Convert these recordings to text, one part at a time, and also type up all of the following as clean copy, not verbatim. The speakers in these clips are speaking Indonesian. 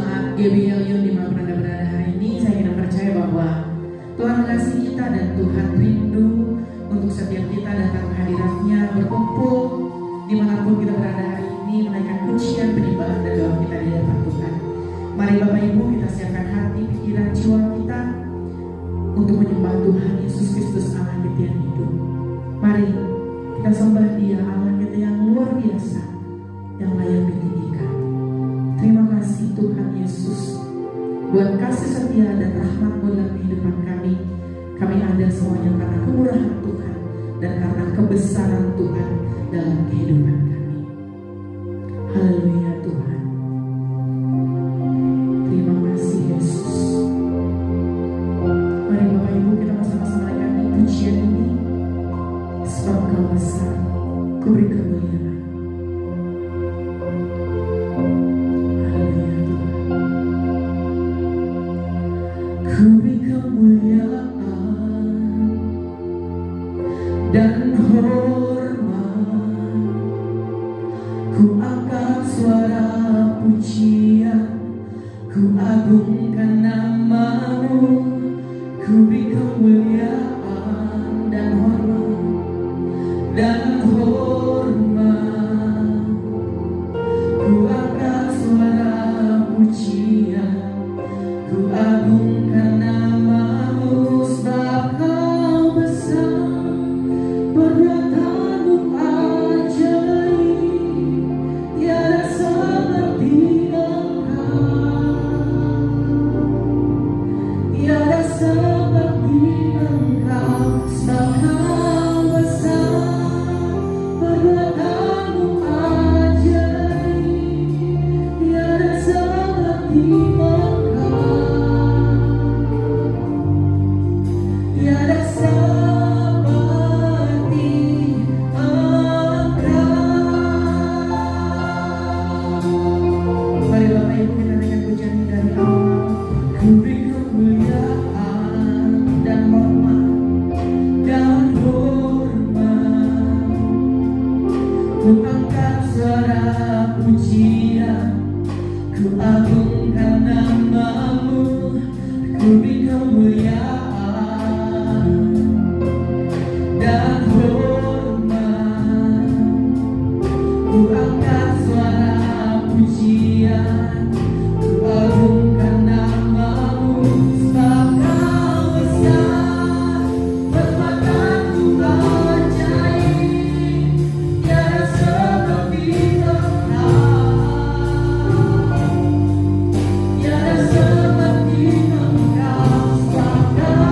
jemaat GBL di mana Anda berada hari ini, saya ingin percaya bahwa Tuhan mengasihi kita dan Tuhan rindu untuk setiap kita datang ke hadirat-Nya, berkumpul dimanapun kita berada hari ini, menaikkan pujian, penyembahan dan doa kita di hadapan Tuhan. Mari Bapak Ibu kita siapkan hati, pikiran, jiwa kita untuk menyembah Tuhan Yesus Kristus Allah kita yang hidup. Mari kita sembah Dia, Allah kita yang luar biasa, yang layak ditinggikan. Terima kasih Tuhan Yesus buat kasih setia dan rahmat-Mu dalam kehidupan kami. Kami ada semuanya karena kemurahan Tuhan dan karena kebesaran Tuhan dalam kehidupan kami. Haleluya Tuhan. Terima kasih Yesus. Mari Bapak Ibu kita bersama-sama naikkan pujian ini. Sebab Kau besar, Kau beri kemuliaan. Ku beri kemuliaan dan hormat, ku angkat suara pujian, ku agungkan nama-Mu. Ku beri kemuliaan dan hormat, ku angkat suara pujian, ku agungkan nama-Mu. Sebab Kau besar, perbuatan-Mu ajaib, tiada seperti Engkau, tiada seperti Engkau. Sebab Kau besar, perbuatan-Mu ajaib, tiada seperti Engkau, tiada seperti Engkau. Mari Bapak Ibu kita naikkan pujian ini dari awal. Ku beri kemuliaan dan hormat, ku angkat suara pujian, ku agungkan nama-Mu. Ku beri kemuliaan dan hormat, ku angkat suara pujian, ku agungkan nama-Mu. Sebab Kau besar, perbuatan-Mu ajaib, tiada seperti Engkau, tiada seperti Engkau. Sebab Kau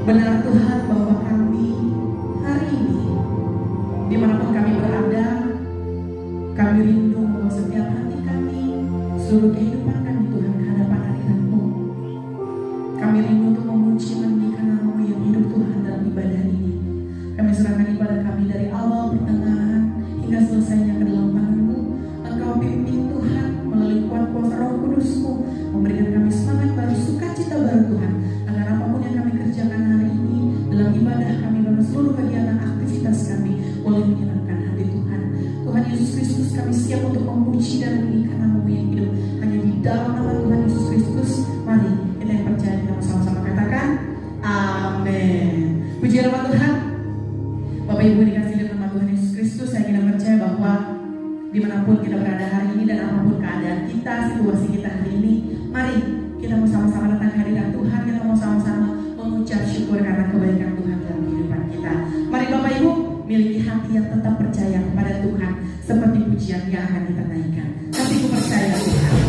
Benar Tuhan bahwa kami hari ini, dimanapun kami berada, kami rindu bahwa setiap hati kami, seluruh kehidupan kami Tuhan ke hadapan hadirat-Mu. Kami rindu untuk memuji meninggikan nama-Mu yang hidup Tuhan dalam ibadah ini. Kami serahkan ibadah kami dari awal, pertengahan, hingga selesainya ke dalam tangan-Mu. Engkau pimpin Tuhan melalui kuat kuasa Roh Kudus-Mu, memberikan kami semangat baru, sukacita baru Tuhan, agar apapun yang kami kerjakan hari ini dalam ibadah kami, dalam seluruh kegiatan aktivitas kami, boleh menyenangkan hati Tuhan. Tuhan Yesus Kristus, kami siap untuk memuji dan meninggikan nama-Mu yang hidup hanya di dalam nama Tuhan Yesus Kristus. Mari kita yang percaya, kita sama-sama katakan amin. Puji nama Tuhan. Bapak Ibu dikasih dalam nama Tuhan Yesus Kristus, saya ingin percaya bahwa dimanapun kita berada hari ini dan apapun keadaan kita, situasi kita hari ini, mari kita mau sama-sama datang hadirat Tuhan. Kita mau sama-sama mengucap syukur karena kebaikan Tuhan dalam kehidupan kita. Mari Bapak Ibu miliki hati yang tetap percaya kepada Tuhan, seperti pujian yang akan kita naikkan. Hatiku percaya Tuhan.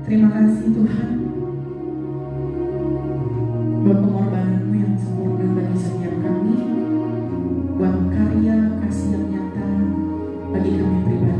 Terima kasih Tuhan. Amin. buat pengorbanan-Mu yang sempurna bagi setiap kami, buat karya kasih yang nyata bagi kami pribadi.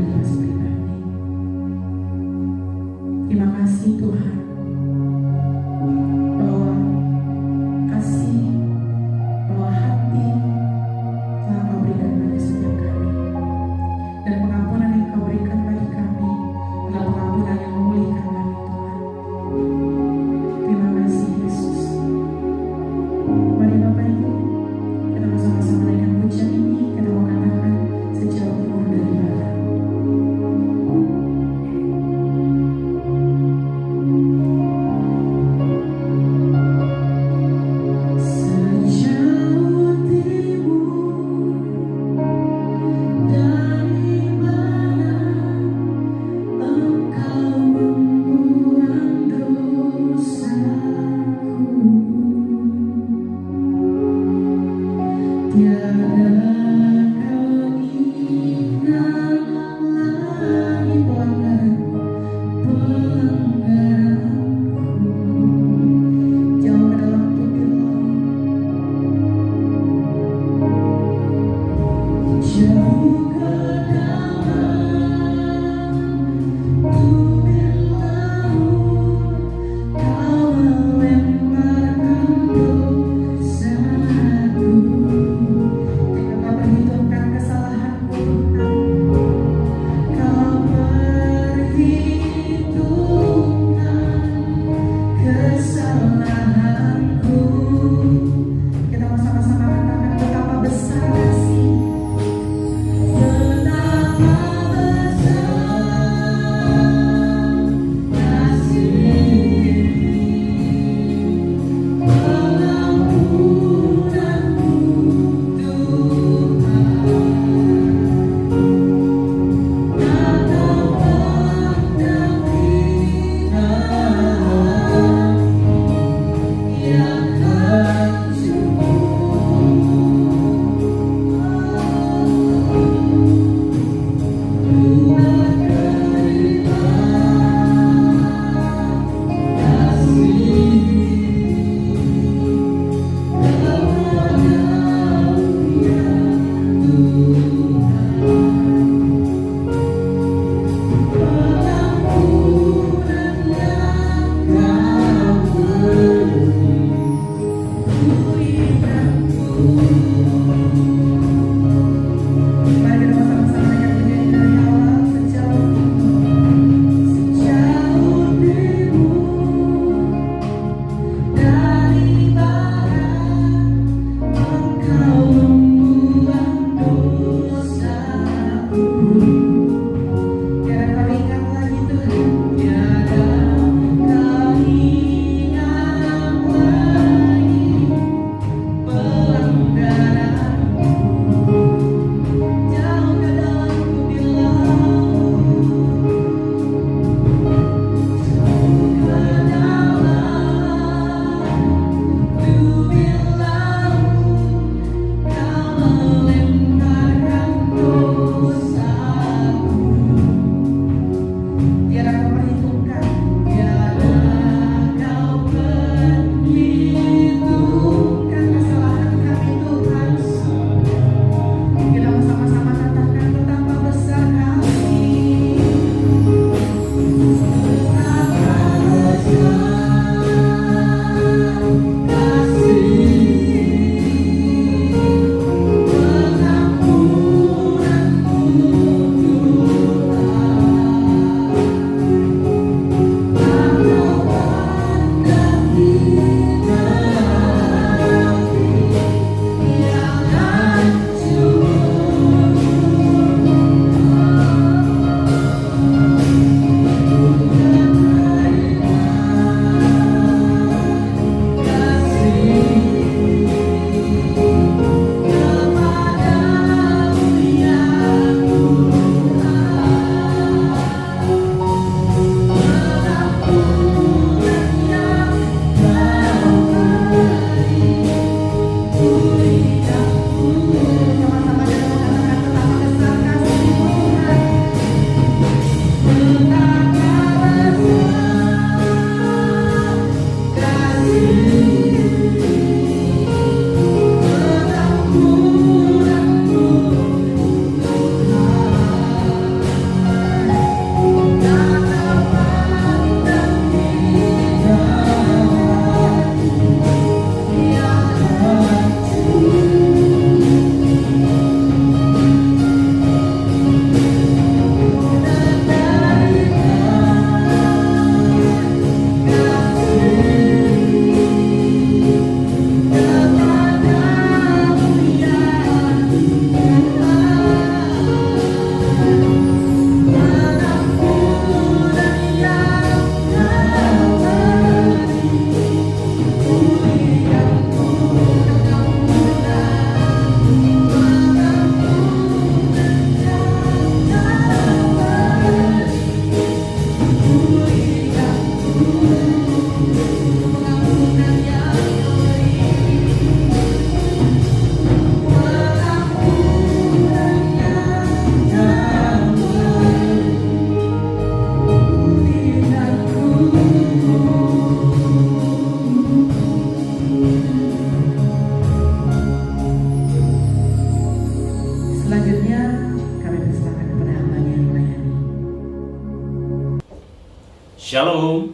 Shalom.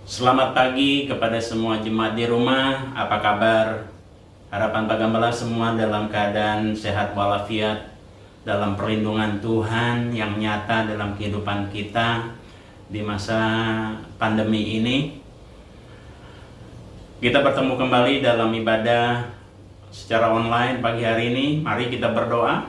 Selamat pagi kepada semua jemaat di rumah. Apa kabar? Harapan Pak Gembala semua dalam keadaan sehat walafiat, dalam perlindungan Tuhan yang nyata dalam kehidupan kita di masa pandemi ini. Kita bertemu kembali dalam ibadah secara online pagi hari ini. Mari kita berdoa.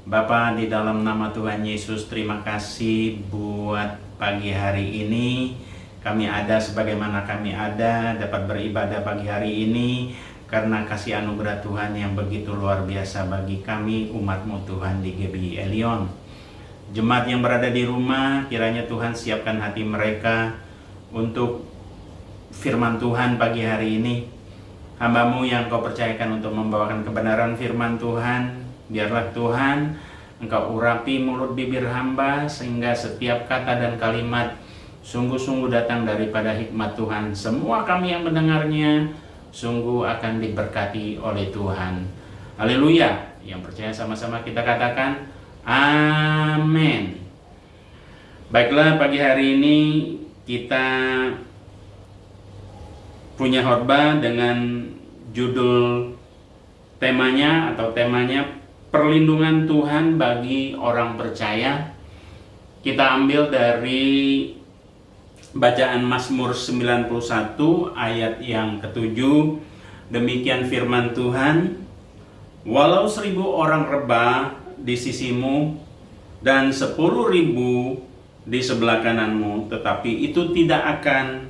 Bapa, di dalam nama Tuhan Yesus, terima kasih buat pagi hari ini. Kami ada sebagaimana kami ada, dapat beribadah pagi hari ini karena kasih anugerah Tuhan yang begitu luar biasa bagi kami, umat-Mu Tuhan di GBI Elion. Jemaat yang berada di rumah, kiranya Tuhan siapkan hati mereka untuk firman Tuhan pagi hari ini. Hamba-Mu yang Kau percayakan untuk membawakan kebenaran firman Tuhan, biarlah Tuhan Engkau urapi mulut bibir hamba sehingga setiap kata dan kalimat sungguh-sungguh datang daripada hikmat Tuhan. Semua kami yang mendengarnya sungguh akan diberkati oleh Tuhan. Haleluya. Yang percaya sama-sama kita katakan amin. Baiklah, pagi hari ini kita punya khotbah dengan judul temanya perlindungan Tuhan bagi orang percaya. Kita ambil dari bacaan Mazmur 91 ayat yang ke-7. Demikian firman Tuhan, walau 1.000 orang rebah di sisimu dan 10.000 di sebelah kananmu, tetapi itu tidak akan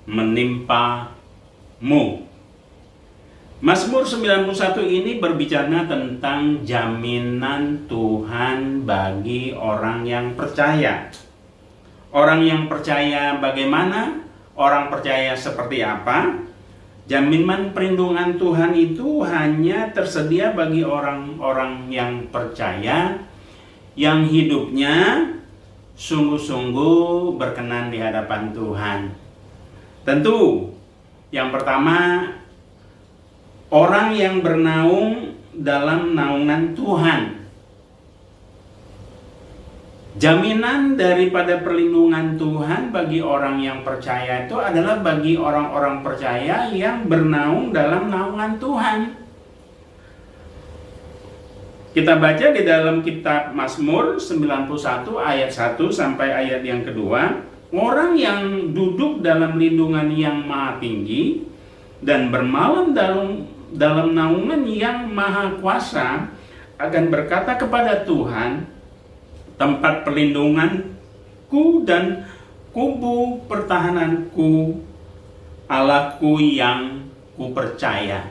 menimpamu. Mazmur 91 ini berbicara tentang jaminan Tuhan bagi orang yang percaya. Orang yang percaya bagaimana? Orang percaya seperti apa? Jaminan perlindungan Tuhan itu hanya tersedia bagi orang-orang yang percaya, yang hidupnya sungguh-sungguh berkenan di hadapan Tuhan. Tentu, yang pertama, orang yang bernaung dalam naungan Tuhan. Jaminan daripada perlindungan Tuhan bagi orang yang percaya itu adalah bagi orang-orang percaya yang bernaung dalam naungan Tuhan. Kita baca di dalam kitab Mazmur 91 ayat 1 sampai ayat yang kedua. Orang yang duduk dalam lindungan yang maha tinggi dan bermalam dalam naungan yang maha kuasa akan berkata kepada Tuhan, tempat perlindunganku dan kubu pertahananku, Allahku yang kupercaya.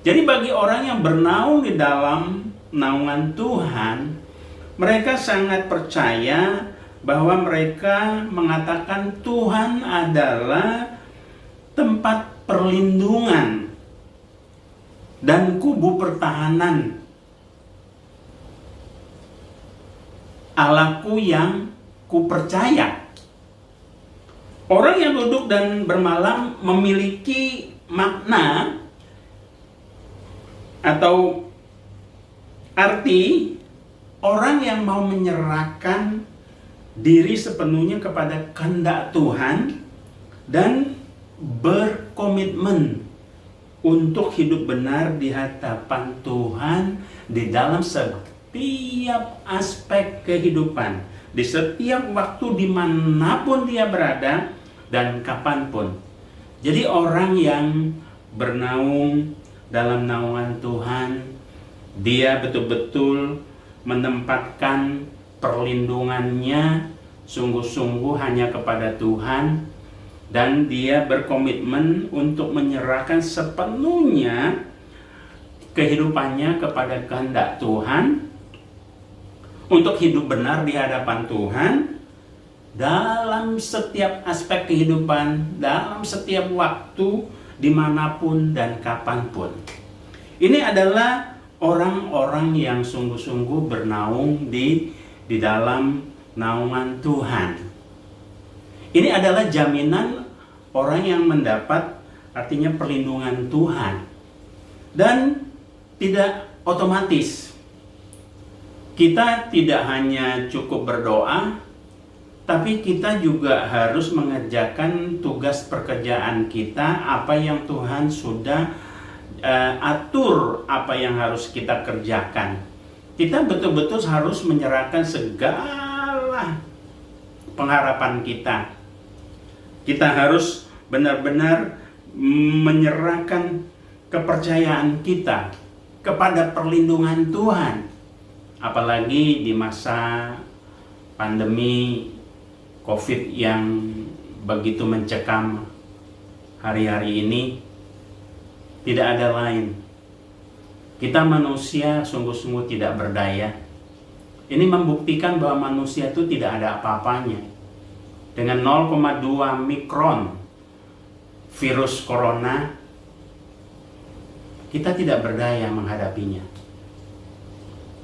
Jadi bagi orang yang bernaung di dalam naungan Tuhan, mereka sangat percaya bahwa mereka mengatakan Tuhan adalah tempat perlindungan dan kubu pertahanan, Allahku yang kupercaya. Orang yang duduk dan bermalam memiliki makna atau arti orang yang mau menyerahkan diri sepenuhnya kepada kehendak Tuhan dan berkomitmen untuk hidup benar di hadapan Tuhan di dalam setiap aspek kehidupan, di setiap waktu dimanapun dia berada dan kapanpun. Jadi orang yang bernaung dalam naungan Tuhan, dia betul-betul menempatkan perlindungannya sungguh-sungguh hanya kepada Tuhan, dan dia berkomitmen untuk menyerahkan sepenuhnya kehidupannya kepada kehendak Tuhan untuk hidup benar di hadapan Tuhan dalam setiap aspek kehidupan, dalam setiap waktu, dimanapun dan kapanpun. Ini adalah orang-orang yang sungguh-sungguh bernaung di dalam naungan Tuhan. Ini adalah jaminan orang yang mendapat, artinya perlindungan Tuhan. Dan tidak otomatis. Kita tidak hanya cukup berdoa, tapi kita juga harus mengerjakan tugas pekerjaan kita, apa yang Tuhan sudah atur, apa yang harus kita kerjakan. Kita betul-betul harus menyerahkan segala pengharapan kita. Kita harus benar-benar menyerahkan kepercayaan kita kepada perlindungan Tuhan. Apalagi di masa pandemi COVID yang begitu mencekam hari-hari ini, tidak ada lain. Kita manusia sungguh-sungguh tidak berdaya. Ini membuktikan bahwa manusia itu tidak ada apa-apanya. Dengan 0,2 mikron virus corona, kita tidak berdaya menghadapinya.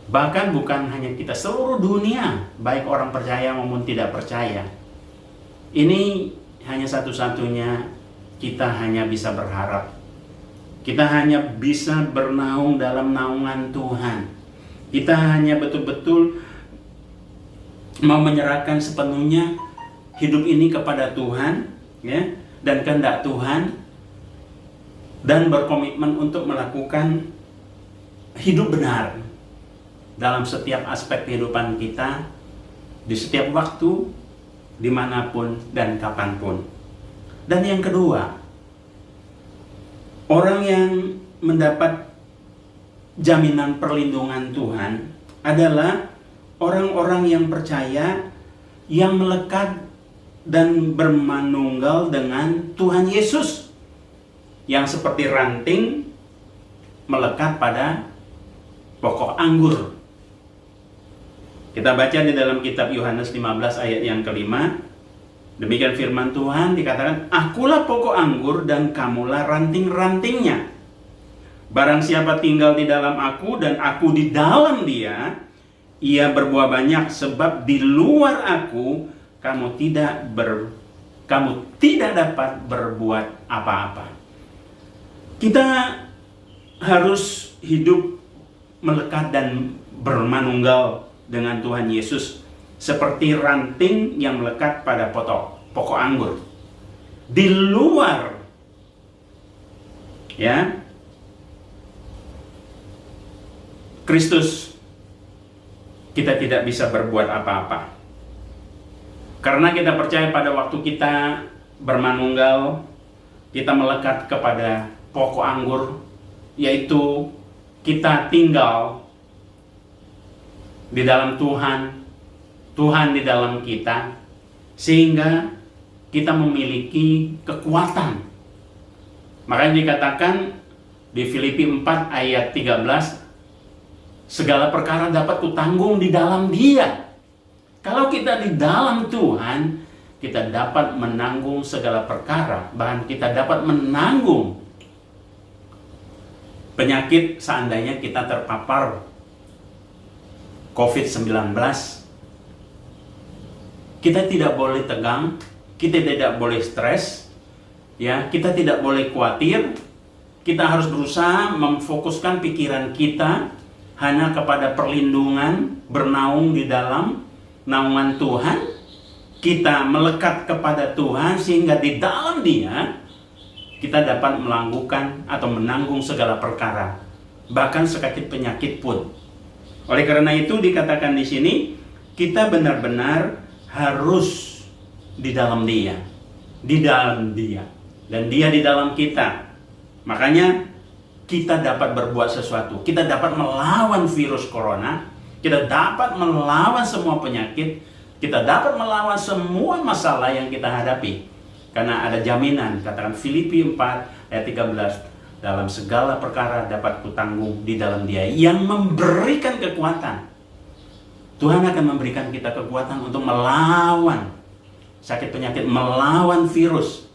Bahkan bukan hanya kita, seluruh dunia, baik orang percaya maupun tidak percaya. Ini hanya satu-satunya kita hanya bisa berharap. Kita hanya bisa bernaung dalam naungan Tuhan. Kita hanya betul-betul mau menyerahkan sepenuhnya hidup ini kepada Tuhan, ya, dan kehendak Tuhan, dan berkomitmen untuk melakukan hidup benar dalam setiap aspek kehidupan kita, di setiap waktu, dimanapun dan kapanpun. Dan yang kedua, orang yang mendapat jaminan perlindungan Tuhan adalah orang-orang yang percaya, yang melekat dan bermanunggal dengan Tuhan Yesus, yang seperti ranting melekat pada pokok anggur. Kita baca di dalam kitab Yohanes 15 ayat yang kelima. Demikian firman Tuhan, dikatakan, "Akulah pokok anggur dan kamulah ranting-rantingnya. Barang siapa tinggal di dalam aku dan aku di dalam dia, ia berbuah banyak, sebab di luar aku kamu tidak dapat berbuat apa-apa." Kita harus hidup melekat dan bermanunggal dengan Tuhan Yesus seperti ranting yang melekat pada pokok anggur. Di luar, ya, Kristus, kita tidak bisa berbuat apa-apa. Karena kita percaya pada waktu kita bermanunggal, kita melekat kepada pokok anggur, yaitu kita tinggal di dalam Tuhan, Tuhan di dalam kita, sehingga kita memiliki kekuatan. Makanya dikatakan di Filipi 4 ayat 13, segala perkara dapat kutanggung di dalam Dia. Kalau kita di dalam Tuhan, kita dapat menanggung segala perkara, bahkan kita dapat menanggung penyakit seandainya kita terpapar COVID-19. Kita tidak boleh tegang, kita tidak boleh stres, ya, kita tidak boleh khawatir. Kita harus berusaha memfokuskan pikiran kita hanya kepada perlindungan, bernaung di dalam naungan Tuhan. Kita melekat kepada Tuhan sehingga di dalam Dia kita dapat melakukan atau menanggung segala perkara, bahkan sakit penyakit pun. Oleh karena itu dikatakan di sini, kita benar-benar harus di dalam Dia, dan Dia di dalam kita. Makanya kita dapat berbuat sesuatu. Kita dapat melawan virus corona, kita dapat melawan semua penyakit, kita dapat melawan semua masalah yang kita hadapi. Karena ada jaminan, katakan Filipi 4 ayat 13, dalam segala perkara dapat kutanggung di dalam Dia yang memberikan kekuatan. Tuhan akan memberikan kita kekuatan untuk melawan sakit penyakit, melawan virus.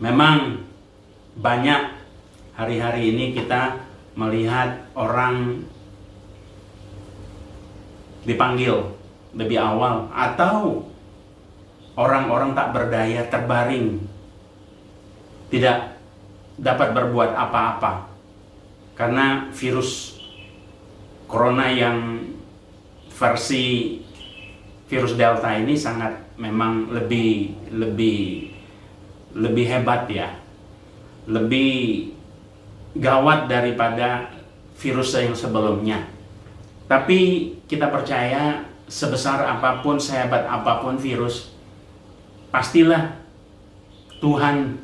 Memang banyak hari-hari ini kita melihat orang dipanggil lebih awal, atau orang-orang tak berdaya terbaring, tidak dapat berbuat apa-apa karena virus corona yang versi virus Delta ini sangat memang lebih hebat ya, lebih gawat daripada virus yang sebelumnya. Tapi kita percaya sebesar apapun, sehebat apapun virus, pastilah Tuhan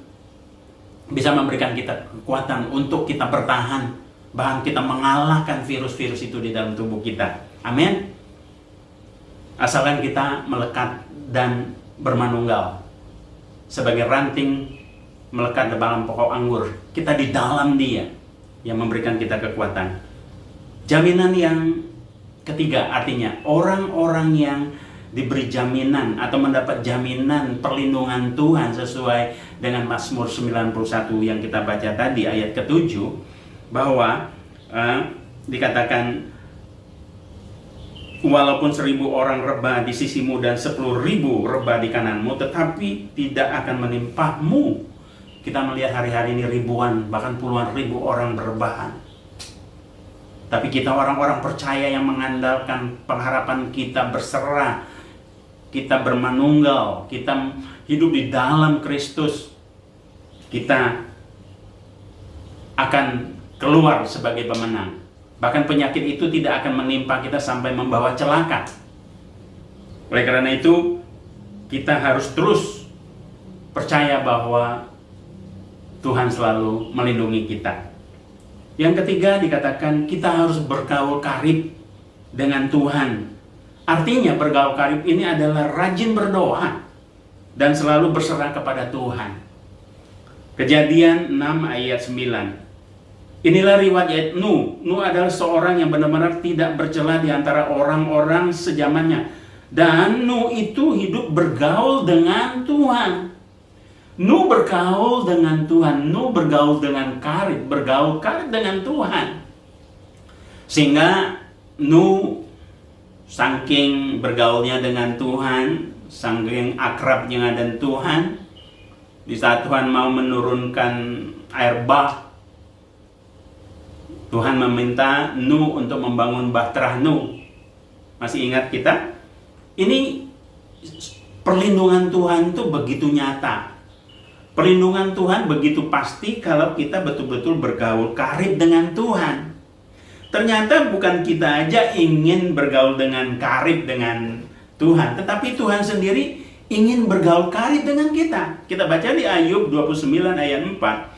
bisa memberikan kita kekuatan untuk kita bertahan, bahkan kita mengalahkan virus-virus itu di dalam tubuh kita. Amin. Asalkan kita melekat dan bermanunggal sebagai ranting melekat di dalam pokok anggur. Kita di dalam Dia yang memberikan kita kekuatan. Jaminan yang ketiga, artinya orang-orang yang diberi jaminan atau mendapat jaminan perlindungan Tuhan sesuai dengan Mazmur 91 yang kita baca tadi ayat ke-7, bahwa dikatakan walaupun 1000 orang rebah di sisimu dan 10.000 rebah di kananmu, tetapi tidak akan menimpamu. Kita melihat hari-hari ini ribuan, bahkan puluhan ribu orang berrebahan. Tapi kita orang-orang percaya yang mengandalkan pengharapan kita berserah, kita bermanunggal, kita hidup di dalam Kristus, kita akan keluar sebagai pemenang. Bahkan penyakit itu tidak akan menimpa kita sampai membawa celaka. Oleh karena itu, kita harus terus percaya bahwa Tuhan selalu melindungi kita. Yang ketiga dikatakan kita harus bergaul karib dengan Tuhan. Artinya bergaul karib ini adalah rajin berdoa dan selalu berserah kepada Tuhan. Kejadian 6 ayat 9. Inilah riwayat Nuh. Nuh adalah seorang yang benar-benar tidak bercela di antara orang-orang sezamannya. Dan Nuh itu hidup bergaul dengan Tuhan. Nuh bergaul dengan Tuhan, Nuh bergaul dengan karib, bergaul karib dengan Tuhan. Sehingga Nuh saking bergaulnya dengan Tuhan, saking akrabnya dengan Tuhan, di saat Tuhan mau menurunkan air bah, Tuhan meminta Nuh untuk membangun bahtera Nuh. Masih ingat kita? Ini perlindungan Tuhan itu begitu nyata. Perlindungan Tuhan begitu pasti kalau kita betul-betul bergaul karib dengan Tuhan. Ternyata bukan kita aja ingin bergaul dengan karib dengan Tuhan, tetapi Tuhan sendiri ingin bergaul karib dengan kita. Kita baca di Ayub 29 ayat 4.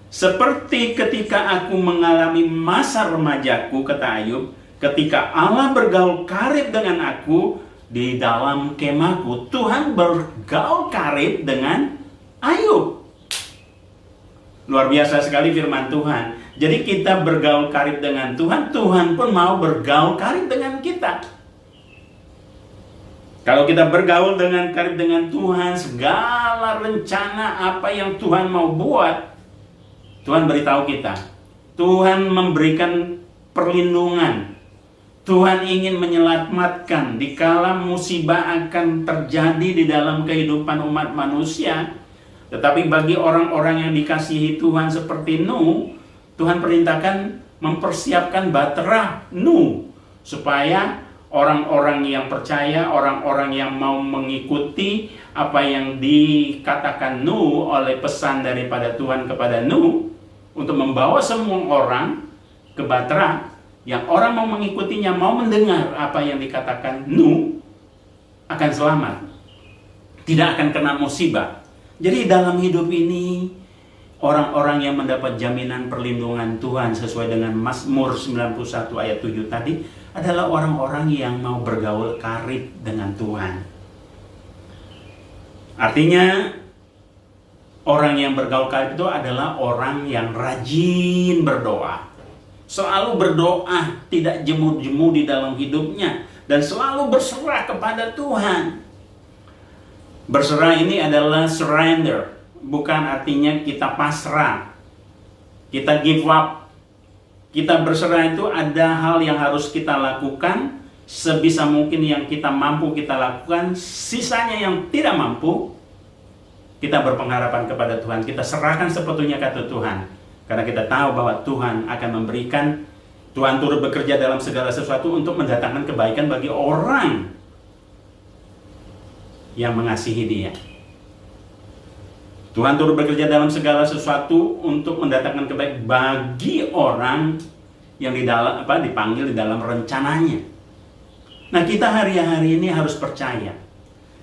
Seperti ketika aku mengalami masa remajaku, kata Ayub, ketika Allah bergaul karib dengan aku di dalam kemahku, Tuhan bergaul karib dengan Ayub. Luar biasa sekali firman Tuhan. Jadi kita bergaul karib dengan Tuhan, Tuhan pun mau bergaul karib dengan kita. Kalau kita bergaul dengan karib dengan Tuhan, segala rencana apa yang Tuhan mau buat, Tuhan beritahu kita. Tuhan memberikan perlindungan. Tuhan ingin menyelamatkan dikala musibah akan terjadi di dalam kehidupan umat manusia. Tetapi bagi orang-orang yang dikasihi Tuhan seperti Nuh, Tuhan perintahkan mempersiapkan bahtera Nuh, supaya orang-orang yang percaya, orang-orang yang mau mengikuti apa yang dikatakan Nuh oleh pesan daripada Tuhan kepada Nuh, untuk membawa semua orang ke bahtera, yang orang mau mengikutinya, mau mendengar apa yang dikatakan Nuh, akan selamat, tidak akan kena musibah. Jadi dalam hidup ini, orang-orang yang mendapat jaminan perlindungan Tuhan sesuai dengan Mazmur 91 ayat 7 tadi adalah orang-orang yang mau bergaul karib dengan Tuhan. Artinya, orang yang bergaul karib itu adalah orang yang rajin berdoa. Selalu berdoa, tidak jemu-jemu di dalam hidupnya, dan selalu berserah kepada Tuhan. Berserah ini adalah surrender, bukan artinya kita pasrah, kita give up. Kita berserah itu ada hal yang harus kita lakukan, sebisa mungkin yang kita mampu kita lakukan, sisanya yang tidak mampu, kita berpengharapan kepada Tuhan, kita serahkan sepenuhnya kepada Tuhan. Karena kita tahu bahwa Tuhan akan memberikan, Tuhan turut bekerja dalam segala sesuatu untuk mendatangkan kebaikan bagi orang yang mengasihi dia. Tuhan turut bekerja dalam segala sesuatu untuk mendatangkan kebaikan bagi orang yang dipanggil di dalam rencananya. Nah, kita hari-hari ini harus percaya.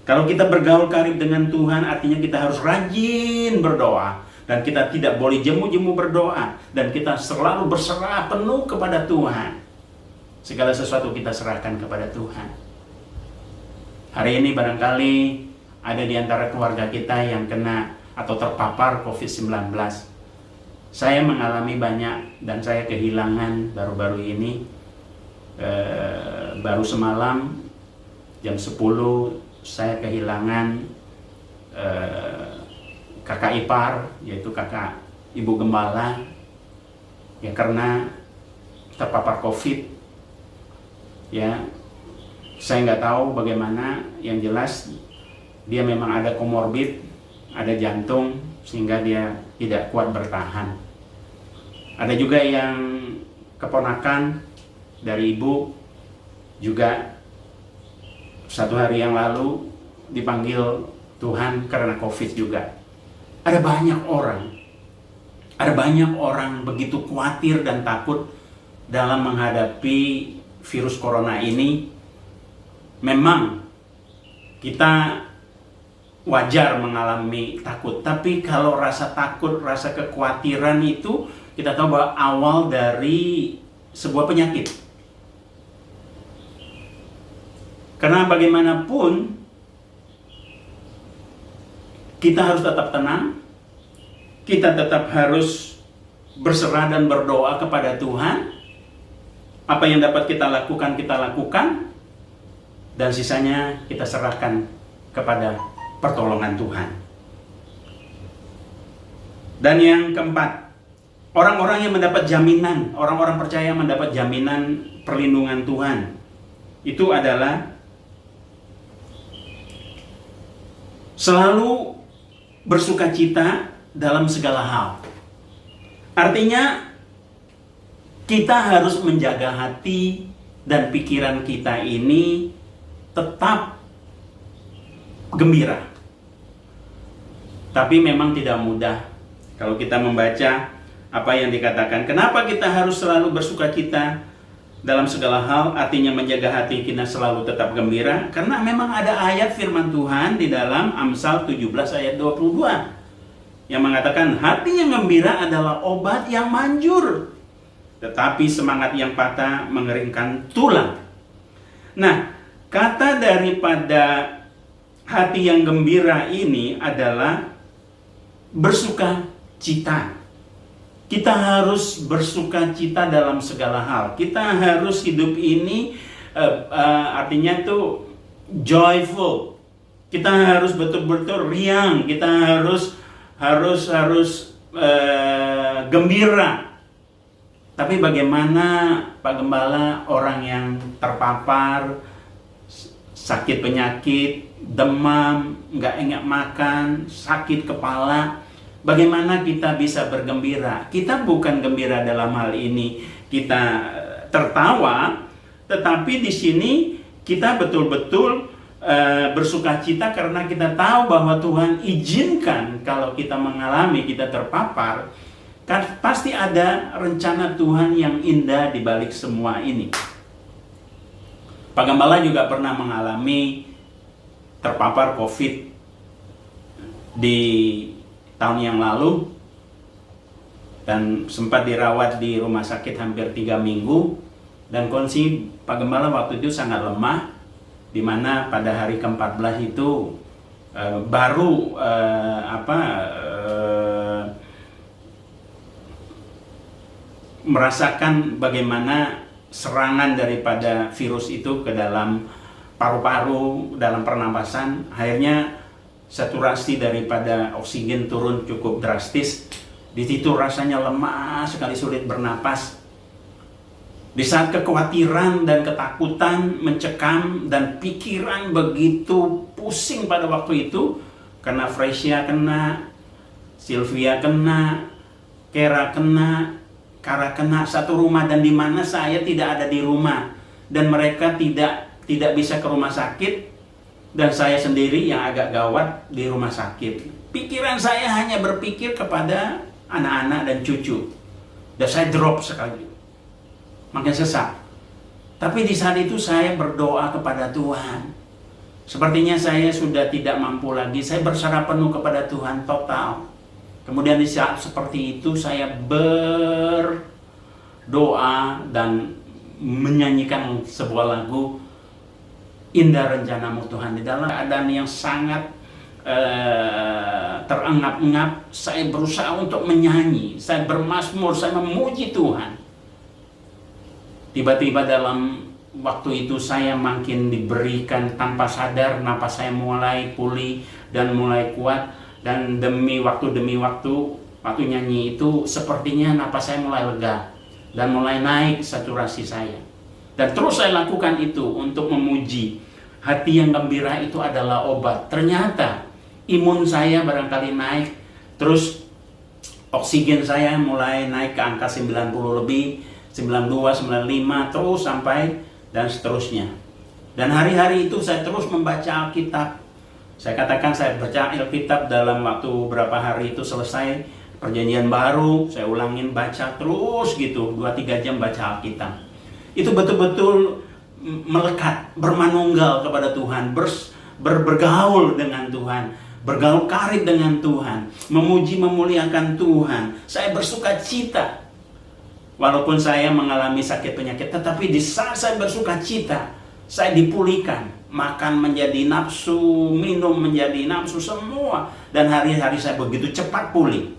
Kalau kita bergaul karib dengan Tuhan, artinya kita harus rajin berdoa. Dan kita tidak boleh jemu-jemu berdoa. Dan kita selalu berserah penuh kepada Tuhan. Segala sesuatu kita serahkan kepada Tuhan. Hari ini barangkali ada di antara keluarga kita yang kena atau terpapar COVID-19. Saya mengalami banyak dan saya kehilangan baru-baru ini. Baru semalam jam 10 saya kehilangan kakak ipar, yaitu kakak ibu gembala, ya karena terpapar COVID. Ya, saya nggak tahu bagaimana. Yang jelas dia memang ada komorbid, ada jantung, sehingga dia tidak kuat bertahan. Ada juga yang keponakan dari ibu juga 1 hari yang lalu dipanggil Tuhan karena COVID juga. Ada banyak orang begitu khawatir dan takut dalam menghadapi virus corona ini. Memang kita wajar mengalami takut, tapi kalau rasa takut, rasa kekhawatiran itu kita tahu bahwa awal dari sebuah penyakit. Karena bagaimanapun kita harus tetap tenang, kita tetap harus berserah dan berdoa kepada Tuhan. Apa yang dapat kita lakukan, dan sisanya kita serahkan kepada pertolongan Tuhan. Dan yang keempat, orang-orang yang mendapat jaminan, orang-orang percaya mendapat jaminan perlindungan Tuhan, itu adalah selalu bersukacita dalam segala hal. Artinya kita harus menjaga hati dan pikiran kita ini tetap gembira. Tapi memang tidak mudah kalau kita membaca apa yang dikatakan. Kenapa kita harus selalu bersukacita dalam segala hal? Artinya menjaga hati kita selalu tetap gembira. Karena memang ada ayat firman Tuhan di dalam Amsal 17 ayat 22 yang mengatakan hati yang gembira adalah obat yang manjur, tetapi semangat yang patah mengeringkan tulang. Nah, kata daripada hati yang gembira ini adalah bersuka cita. Kita harus bersuka cita dalam segala hal. Kita harus hidup ini artinya itu joyful. Kita harus betul-betul riang. Kita harus gembira. Tapi bagaimana Pak Gembala, orang yang terpapar sakit penyakit, demam, nggak enak makan, sakit kepala, bagaimana kita bisa bergembira? Kita bukan gembira dalam hal ini kita tertawa, tetapi di sini kita betul-betul bersukacita karena kita tahu bahwa Tuhan izinkan kalau kita mengalami, kita terpapar. Kan pasti ada rencana Tuhan yang indah di balik semua ini. Pak Gembala juga pernah mengalami terpapar COVID di tahun yang lalu dan sempat dirawat di rumah sakit hampir 3 minggu, dan kondisi Pak Gembala waktu itu sangat lemah, di mana pada hari ke-14 itu baru merasakan bagaimana serangan daripada virus itu ke dalam paru-paru, dalam pernapasan. Akhirnya saturasi daripada oksigen turun cukup drastis. Di situ rasanya lemah sekali, sulit bernapas. Di saat kekhawatiran dan ketakutan mencekam dan pikiran begitu pusing pada waktu itu, karena Fresia kena, Sylvia kena, Kera kena, Kara kena, satu rumah, dan di mana saya tidak ada di rumah dan mereka tidak bisa ke rumah sakit. Dan saya sendiri yang agak gawat di rumah sakit. Pikiran saya hanya berpikir kepada anak-anak dan cucu. Dan saya drop sekali. Makin sesak. Tapi di saat itu saya berdoa kepada Tuhan. Sepertinya saya sudah tidak mampu lagi. Saya berserah penuh kepada Tuhan total. Kemudian di saat seperti itu saya berdoa dan menyanyikan sebuah lagu, Indah Rencanamu Tuhan. Di dalam keadaan yang sangat terengap-engap, saya berusaha untuk menyanyi, saya bermazmur, saya memuji Tuhan. Tiba-tiba dalam waktu itu saya makin diberikan tanpa sadar, napas saya mulai pulih dan mulai kuat. Dan demi waktu waktu nyanyi itu sepertinya napas saya mulai lega dan mulai naik saturasi saya. Dan terus saya lakukan itu untuk memuji. Hati yang gembira itu adalah obat. Ternyata imun saya barangkali naik. Terus oksigen saya mulai naik ke angka 90 lebih, 92, 95, terus sampai dan seterusnya. Dan hari-hari itu saya terus membaca Alkitab. Saya katakan saya baca Alkitab dalam waktu berapa hari itu selesai Perjanjian Baru, saya ulangin baca terus gitu, 2-3 jam baca Alkitab. Itu betul-betul melekat, bermanunggal kepada Tuhan, bergaul dengan Tuhan, bergaul karib dengan Tuhan, memuji memuliakan Tuhan. Saya bersuka cita. Walaupun saya mengalami sakit penyakit, tetapi di saat saya bersuka cita, saya dipulihkan. Makan menjadi nafsu, minum menjadi nafsu, semua. Dan hari-hari saya begitu cepat pulih.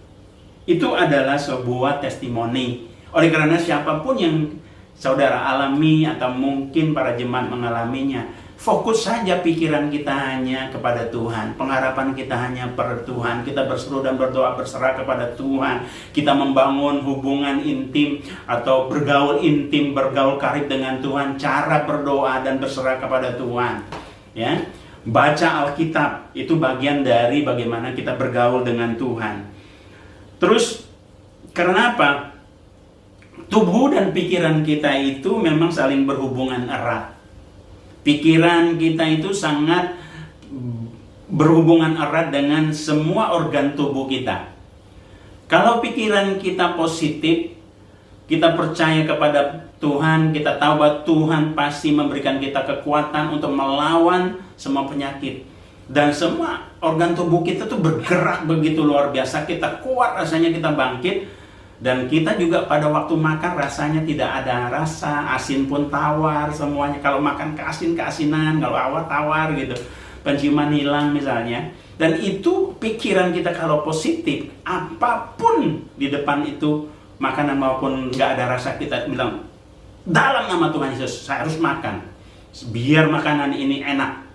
Itu adalah sebuah testimoni. Oleh karena siapapun yang saudara alami atau mungkin para jemaat mengalaminya, fokus saja pikiran kita hanya kepada Tuhan. Pengharapan kita hanya pada Tuhan. Kita berseru dan berdoa berserah kepada Tuhan. Kita membangun hubungan intim atau bergaul intim, bergaul karib dengan Tuhan. Cara berdoa dan berserah kepada Tuhan. Ya, baca Alkitab itu bagian dari bagaimana kita bergaul dengan Tuhan. Terus, karena apa? Tubuh dan pikiran kita itu memang saling berhubungan erat. Pikiran kita itu sangat berhubungan erat dengan semua organ tubuh kita. Kalau pikiran kita positif, kita percaya kepada Tuhan, kita tahu bahwa Tuhan pasti memberikan kita kekuatan untuk melawan semua penyakit. Dan semua organ tubuh kita tuh bergerak begitu luar biasa. Kita kuat rasanya, kita bangkit. Dan kita juga pada waktu makan rasanya tidak ada rasa, asin pun tawar semuanya. Kalau makan keasinan, kalau awal tawar gitu. Penciuman hilang misalnya. Dan itu pikiran kita kalau positif, apapun di depan itu, makanan maupun nggak ada rasa, kita bilang, dalam nama Tuhan Yesus, saya harus makan. Biar makanan ini enak.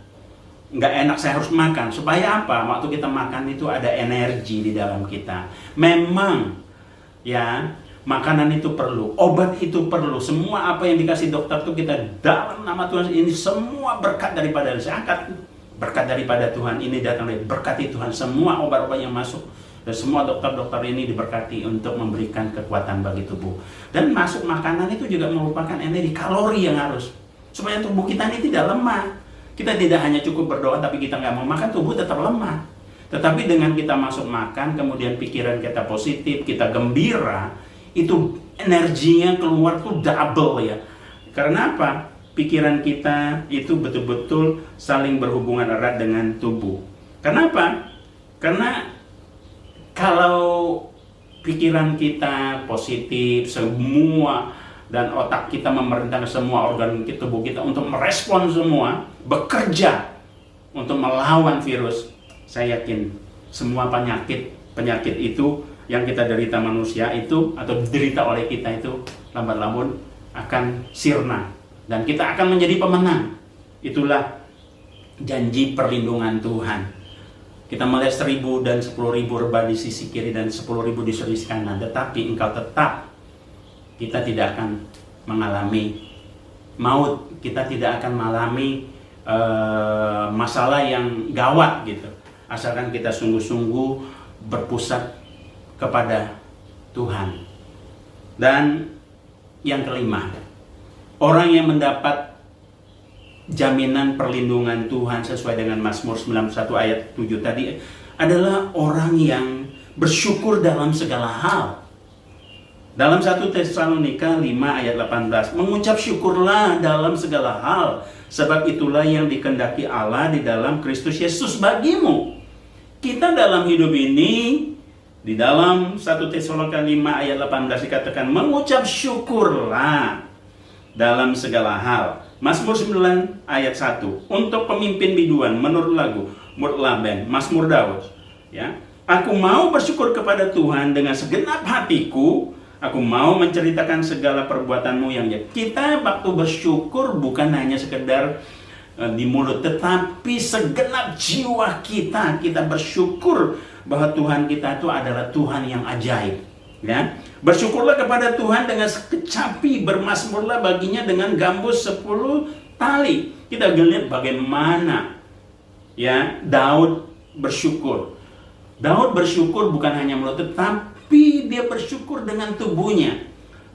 Nggak enak, saya harus makan. Supaya apa? Waktu kita makan itu ada energi di dalam kita. Memang, ya, makanan itu perlu, obat itu perlu, semua apa yang dikasih dokter itu kita dalam nama Tuhan ini semua berkat daripada, saya angkat berkat daripada Tuhan ini datang dari berkati Tuhan, semua obat-obat yang masuk dan semua dokter-dokter ini diberkati untuk memberikan kekuatan bagi tubuh. Dan masuk makanan itu juga merupakan energi, kalori yang harus supaya tubuh kita ini tidak lemah. Kita tidak hanya cukup berdoa tapi kita nggak mau makan, tubuh tetap lemah. Tetapi dengan kita masuk makan, kemudian pikiran kita positif, kita gembira, itu energinya keluar tuh double ya. Karena apa? Pikiran kita itu betul-betul saling berhubungan erat dengan tubuh. Kenapa? Karena kalau pikiran kita positif, semua dan otak kita memerintahkan semua organ tubuh kita untuk merespon semua, bekerja untuk melawan virus. Saya yakin semua penyakit itu yang kita derita manusia itu atau diderita oleh kita itu lambat laun akan sirna dan kita akan menjadi pemenang. Itulah janji perlindungan Tuhan. Kita melihat 1.000 dan 10.000 rebah di sisi kiri dan 10.000 di sisi kanan, tetapi engkau tetap, kita tidak akan mengalami maut, kita tidak akan mengalami masalah yang gawat gitu. Asalkan kita sungguh-sungguh berpusat kepada Tuhan. Dan yang kelima, orang yang mendapat jaminan perlindungan Tuhan sesuai dengan Mazmur 91 ayat 7 tadi adalah orang yang bersyukur dalam segala hal. Dalam 1 Tesalonika 5 ayat 18, mengucap syukurlah dalam segala hal, sebab itulah yang dikehendaki Allah di dalam Kristus Yesus bagimu. Kita dalam hidup ini, di dalam 1 Tesalonika 5 ayat 18 dikatakan, mengucap syukurlah dalam segala hal. Mazmur 9 ayat 1, untuk pemimpin biduan menurut lagu Murlaben, Mazmur Daud, ya. Aku mau bersyukur kepada Tuhan dengan segenap hatiku. Aku mau menceritakan segala perbuatanmu yang jahat. Kita waktu bersyukur bukan hanya sekedar di mulut, tetapi segenap jiwa kita bersyukur bahwa Tuhan kita itu adalah Tuhan yang ajaib. Ya, bersyukurlah kepada Tuhan dengan kecapi, bermazmurlah baginya dengan gambus 10 tali. Kita lihat bagaimana ya Daud bersyukur. Daud bersyukur bukan hanya mulut, tetapi dia bersyukur dengan tubuhnya.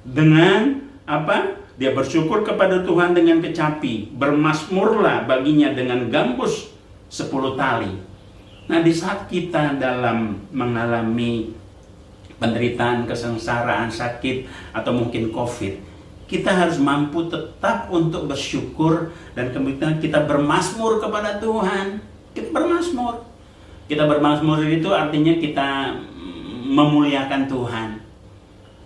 Dengan apa? Dia bersyukur kepada Tuhan dengan kecapi. Bermazmurlah baginya dengan gambus 10 tali. Nah, di saat kita dalam mengalami penderitaan, kesengsaraan, sakit, atau mungkin COVID, kita harus mampu tetap untuk bersyukur dan kemudian kita bermazmur kepada Tuhan. Kita bermazmur. Kita bermazmur itu artinya kita memuliakan Tuhan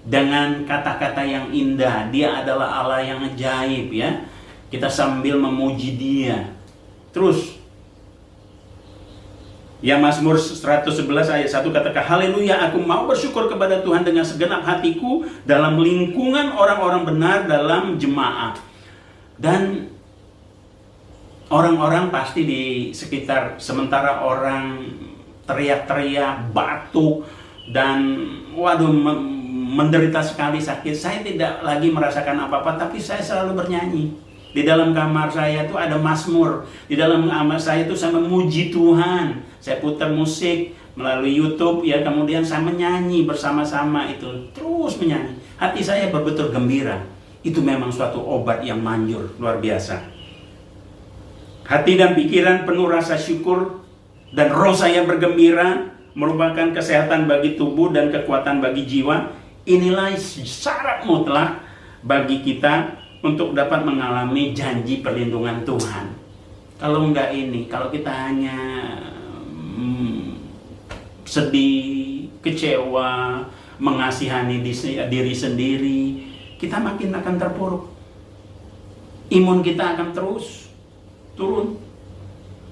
dengan kata-kata yang indah. Dia adalah Allah yang ajaib, ya. Kita sambil memuji Dia. Terus ya, Mazmur 111 ayat 1 katakan, haleluya, aku mau bersyukur kepada Tuhan dengan segenap hatiku dalam lingkungan orang-orang benar dalam jemaah. Dan orang-orang pasti di sekitar, sementara orang teriak-teriak, batuk, dan waduh menderita sekali sakit, saya tidak lagi merasakan apa-apa, tapi saya selalu bernyanyi. Di dalam kamar saya itu ada mazmur. Di dalam kamar saya itu saya memuji Tuhan. Saya putar musik melalui YouTube, ya, kemudian saya menyanyi bersama-sama itu, terus menyanyi. Hati saya betul-betul gembira. Itu memang suatu obat yang manjur, luar biasa. Hati dan pikiran penuh rasa syukur dan roh saya bergembira, merupakan kesehatan bagi tubuh dan kekuatan bagi jiwa. Inilah syarat mutlak bagi kita untuk dapat mengalami janji perlindungan Tuhan. Kalau enggak ini, kalau kita hanya sedih, kecewa, mengasihani diri sendiri, kita makin akan terpuruk. Imun kita akan terus turun.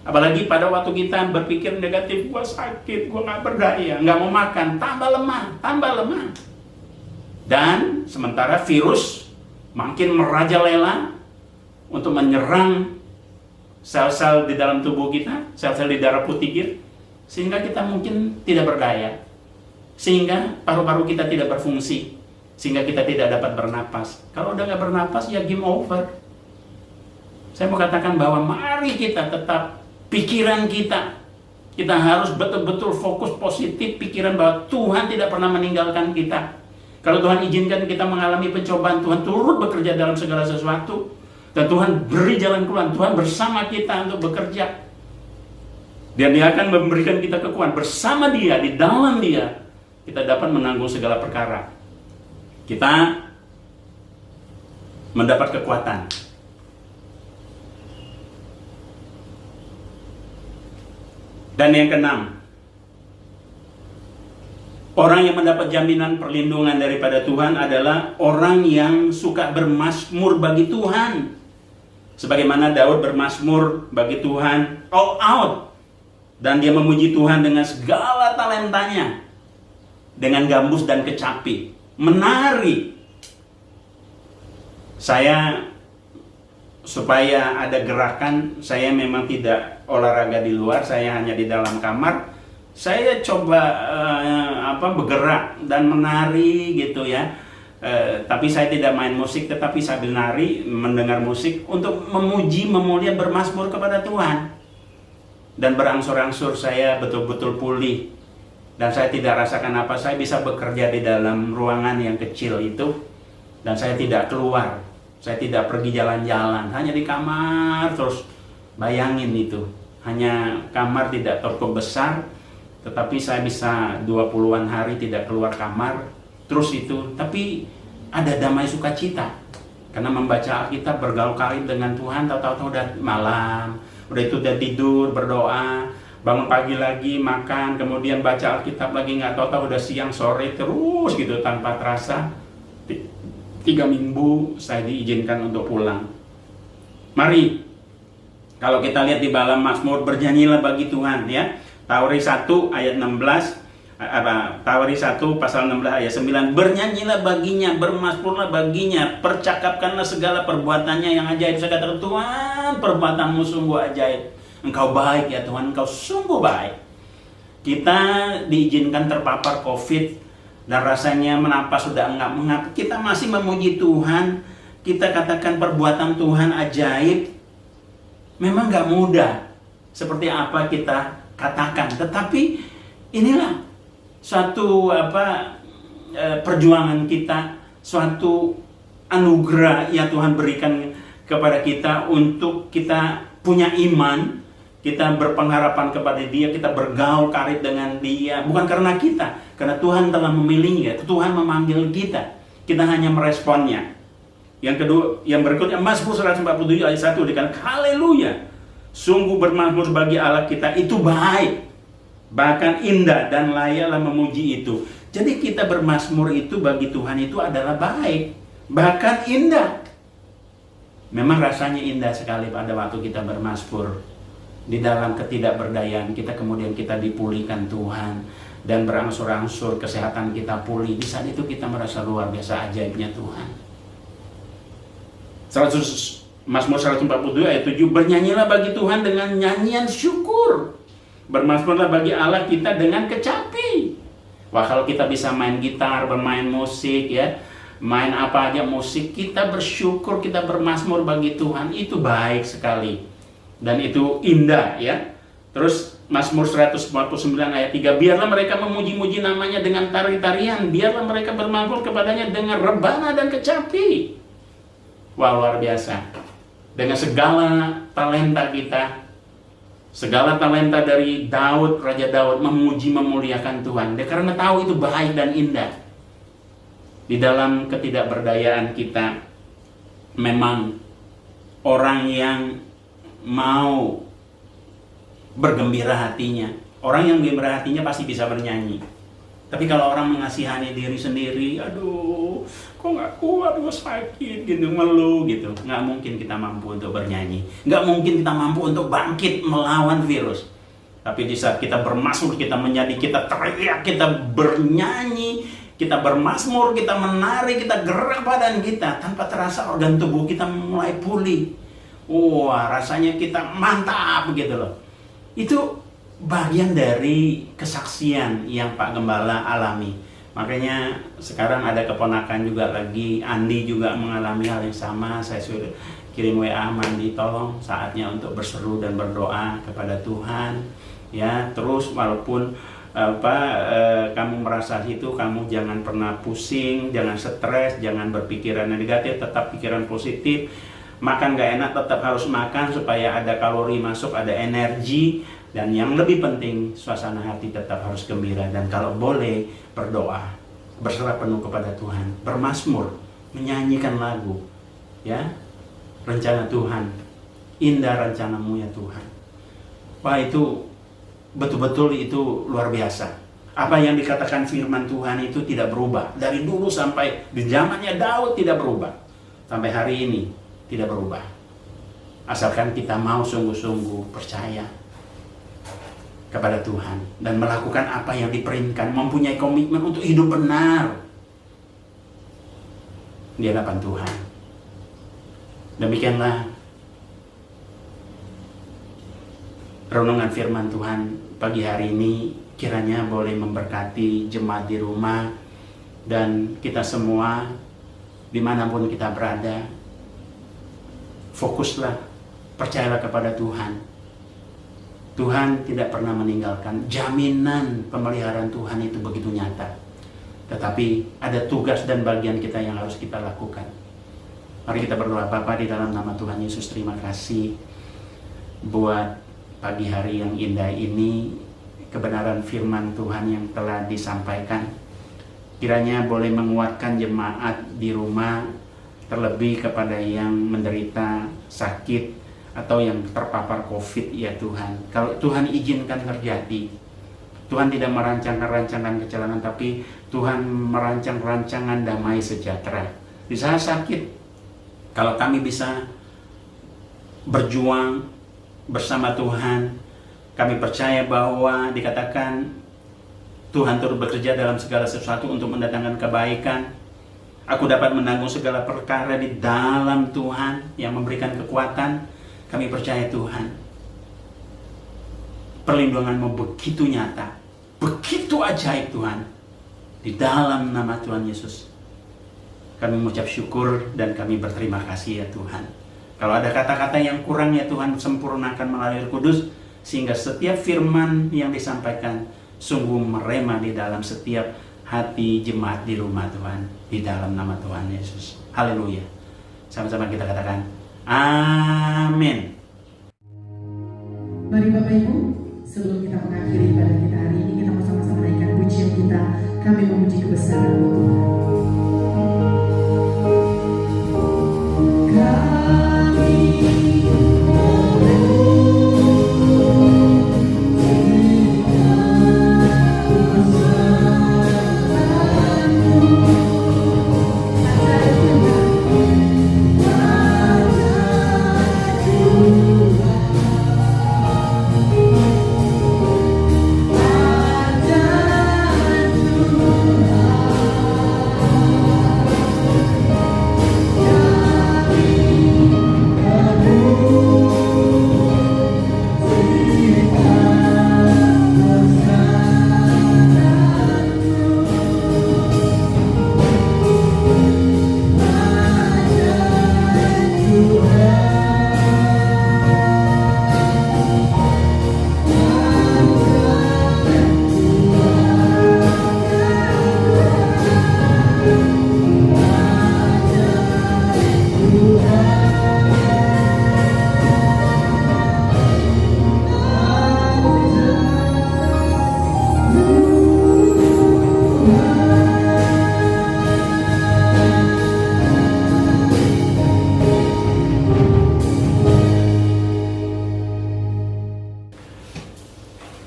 Apalagi pada waktu kita berpikir negatif, gua sakit, gua nggak berdaya, nggak mau makan, tambah lemah. Dan sementara virus makin merajalela untuk menyerang sel-sel di dalam tubuh kita, sel-sel di darah putih, sehingga kita mungkin tidak berdaya, sehingga paru-paru kita tidak berfungsi, sehingga kita tidak dapat bernapas. Kalau udah nggak bernapas, ya game over. Saya mau katakan bahwa mari kita tetap pikiran kita harus betul-betul fokus positif, pikiran bahwa Tuhan tidak pernah meninggalkan kita. Kalau Tuhan izinkan kita mengalami pencobaan, Tuhan turut bekerja dalam segala sesuatu, dan Tuhan beri jalan keluar. Tuhan bersama kita untuk bekerja, dan Dia akan memberikan kita kekuatan. Bersama Dia, di dalam Dia, kita dapat menanggung segala perkara. Kita mendapat kekuatan. Dan yang keenam, orang yang mendapat jaminan perlindungan daripada Tuhan adalah orang yang suka bermazmur bagi Tuhan. Sebagaimana Daud bermazmur bagi Tuhan all out, dan dia memuji Tuhan dengan segala talentanya, dengan gambus dan kecapi, menari. Saya, supaya ada gerakan, saya memang tidak olahraga di luar, saya hanya di dalam kamar. Saya coba bergerak dan menari gitu ya. Tapi saya tidak main musik, tetapi sambil nari, mendengar musik untuk memuji, memulia, bermazmur kepada Tuhan. Dan berangsur-angsur saya betul-betul pulih. Dan saya tidak rasakan apa, saya bisa bekerja di dalam ruangan yang kecil itu. Dan saya tidak keluar. Saya tidak pergi jalan-jalan, hanya di kamar terus. Bayangin itu, hanya kamar tidak cukup besar, tetapi saya bisa 20-an hari tidak keluar kamar. Terus itu, tapi ada damai sukacita. Karena membaca Alkitab, bergaul karib dengan Tuhan, tahu-tahu udah malam, udah itu udah tidur, berdoa, bangun pagi lagi, makan, kemudian baca Alkitab lagi, nggak tahu-tahu udah siang, sore, terus gitu tanpa terasa. 3 minggu saya diizinkan untuk pulang. Mari, kalau kita lihat di dalam Mazmur, bernyanyilah bagi Tuhan ya. Tawari 1 ayat 16, Tawari 1 pasal 16 ayat 9, bernyanyilah baginya, bermazmurlah baginya, percakapkanlah segala perbuatannya yang ajaib. Saya katakan, Tuhan, perbuatanmu sungguh ajaib. Engkau baik ya Tuhan, Engkau sungguh baik. Kita diizinkan terpapar COVID dan rasanya menapas sudah enggak. Kita masih memuji Tuhan. Kita katakan perbuatan Tuhan ajaib. Memang enggak mudah seperti apa kita katakan, tetapi inilah suatu perjuangan kita, suatu anugerah yang Tuhan berikan kepada kita untuk kita punya iman. Kita berpengharapan kepada Dia, kita bergaul karib dengan Dia, bukan karena kita, karena Tuhan telah memilihnya, Tuhan memanggil kita. Kita hanya meresponnya. Yang kedua, yang berikutnya, Mazmur 147 ayat 1 dikatakan, haleluya, sungguh bermazmur bagi Allah kita itu baik, bahkan indah, dan layaklah memuji itu. Jadi kita bermazmur itu bagi Tuhan itu adalah baik, bahkan indah. Memang rasanya indah sekali pada waktu kita bermazmur. Di dalam ketidakberdayaan kita, kemudian kita dipulihkan Tuhan dan berangsur-angsur kesehatan kita pulih. Di saat itu kita merasa luar biasa ajaibnya Tuhan. Mazmur 142 ayat 7, bernyanyilah bagi Tuhan dengan nyanyian syukur, bermazmurlah bagi Allah kita dengan kecapi. Wah, kalau kita bisa main gitar, bermain musik ya, main apa aja musik, kita bersyukur, kita bermazmur bagi Tuhan, itu baik sekali. Dan itu indah ya. Terus Mazmur 149 ayat 3, biarlah mereka memuji-muji namanya dengan tari-tarian, biarlah mereka bermazmur kepadanya dengan rebana dan kecapi. Wah, luar biasa. Dengan segala talenta kita, segala talenta dari Daud, Raja Daud, memuji memuliakan Tuhan. Dia karena tahu itu baik dan indah. Di dalam ketidakberdayaan kita, memang orang yang mau bergembira hatinya, orang yang gembira hatinya pasti bisa bernyanyi. Tapi kalau orang mengasihani diri sendiri, aduh, kok nggak kuat, gue sakit, gitu, ngeluh, gitu, nggak mungkin kita mampu untuk bernyanyi, nggak mungkin kita mampu untuk bangkit melawan virus. Tapi di saat kita bermazmur, kita menyanyi, kita teriak, kita bernyanyi, kita bermazmur, kita menari, kita gerak badan kita, tanpa terasa organ tubuh kita mulai pulih. Wah, rasanya kita mantap gitu loh. Itu bagian dari kesaksian yang Pak Gembala alami. Makanya sekarang ada keponakan juga lagi, Andi juga mengalami hal yang sama. Saya sudah kirim WA, Mandi, tolong saatnya untuk berseru dan berdoa kepada Tuhan. Ya, terus walaupun kamu merasa itu, kamu jangan pernah pusing, jangan stres, jangan berpikiran negatif, tetap pikiran positif. Makan gak enak, tetap harus makan supaya ada kalori masuk, ada energi. Dan yang lebih penting, suasana hati tetap harus gembira. Dan kalau boleh, berdoa, berserah penuh kepada Tuhan, bermazmur, menyanyikan lagu. Ya, rencana Tuhan, indah rencanamu ya Tuhan. Wah, itu betul-betul itu luar biasa. Apa yang dikatakan firman Tuhan itu tidak berubah. Dari dulu sampai di zamannya Daud tidak berubah. Sampai hari ini tidak berubah. Asalkan kita mau sungguh-sungguh percaya kepada Tuhan dan melakukan apa yang diperintahkan, mempunyai komitmen untuk hidup benar di hadapan Tuhan. Demikianlah renungan firman Tuhan pagi hari ini, kiranya boleh memberkati jemaat di rumah dan kita semua dimanapun kita berada. Fokuslah, percayalah kepada Tuhan. Tuhan tidak pernah meninggalkan. Jaminan pemeliharaan Tuhan itu begitu nyata. Tetapi ada tugas dan bagian kita yang harus kita lakukan. Mari kita berdoa. Bapa, di dalam nama Tuhan Yesus, terima kasih buat pagi hari yang indah ini, kebenaran firman Tuhan yang telah disampaikan. Kiranya boleh menguatkan jemaat di rumah, terlebih kepada yang menderita sakit atau yang terpapar COVID ya Tuhan. Kalau Tuhan izinkan terjadi, Tuhan tidak merancangkan rancangan kecelakaan, tapi Tuhan merancang rancangan damai sejahtera. Di saat sakit, kalau kami bisa berjuang bersama Tuhan, kami percaya bahwa dikatakan Tuhan turut bekerja dalam segala sesuatu untuk mendatangkan kebaikan. Aku dapat menanggung segala perkara di dalam Tuhan yang memberikan kekuatan. Kami percaya Tuhan, perlindungan-Mu begitu nyata, begitu ajaib Tuhan. Di dalam nama Tuhan Yesus, kami mengucap syukur dan kami berterima kasih ya Tuhan. Kalau ada kata-kata yang kurang ya Tuhan, sempurnakan melalui Roh Kudus, sehingga setiap firman yang disampaikan sungguh merema di dalam setiap hati jemaat di rumah Tuhan. Di dalam nama Tuhan Yesus. Haleluya. Sama-sama kita katakan amin. Mari Bapak Ibu, sebelum kita mengakhiri ibadah kita hari ini, kita sama-sama menaikkan pujian kita. Kami memuji kebesaran Tuhan.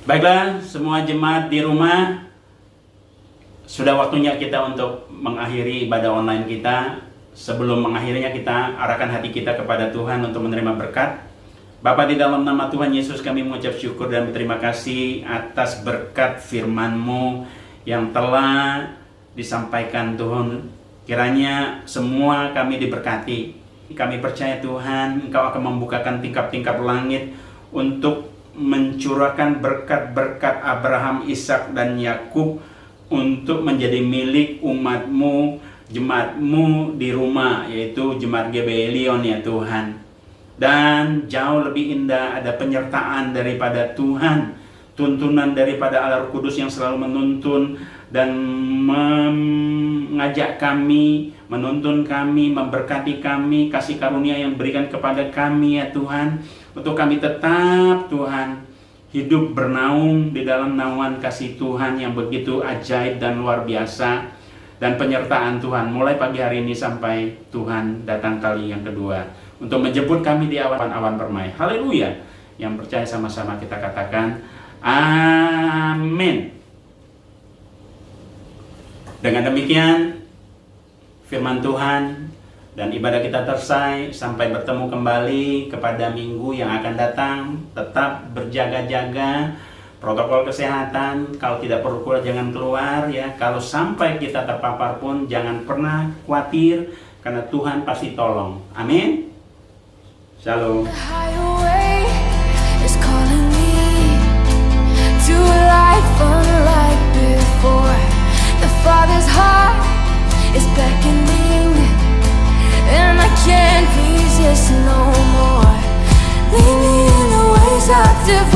Baiklah, semua jemaat di rumah, sudah waktunya kita untuk mengakhiri ibadah online kita. Sebelum mengakhirinya, kita arahkan hati kita kepada Tuhan untuk menerima berkat. Bapa, di dalam nama Tuhan Yesus, kami mengucap syukur dan berterima kasih atas berkat firman-Mu yang telah disampaikan Tuhan. Kiranya semua kami diberkati. Kami percaya Tuhan, Engkau akan membukakan tingkap-tingkap langit untuk mencurahkan berkat-berkat Abraham, Ishak, dan Yakub untuk menjadi milik umat-Mu, jemaat-Mu di rumah, yaitu jemaat GBI Lyon ya Tuhan. Dan jauh lebih indah ada penyertaan daripada Tuhan, tuntunan daripada Allah Roh Kudus yang selalu menuntun dan mengajak kami, menuntun kami, memberkati kami, kasih karunia yang berikan kepada kami ya Tuhan, untuk kami tetap Tuhan hidup bernaung di dalam naungan kasih Tuhan yang begitu ajaib dan luar biasa, dan penyertaan Tuhan mulai pagi hari ini sampai Tuhan datang kali yang kedua untuk menjemput kami di awan-awan permai. Haleluya. Yang percaya sama-sama kita katakan amin. Dengan demikian firman Tuhan dan ibadah kita selesai. Sampai bertemu kembali kepada minggu yang akan datang. Tetap berjaga-jaga, protokol kesehatan. Kalau tidak perlu keluar, jangan keluar ya. Kalau sampai kita terpapar pun jangan pernah khawatir, karena Tuhan pasti tolong. Amin. Shalom. Father's heart is beckoning, and I can't resist no more. Lead me in the ways of divorce.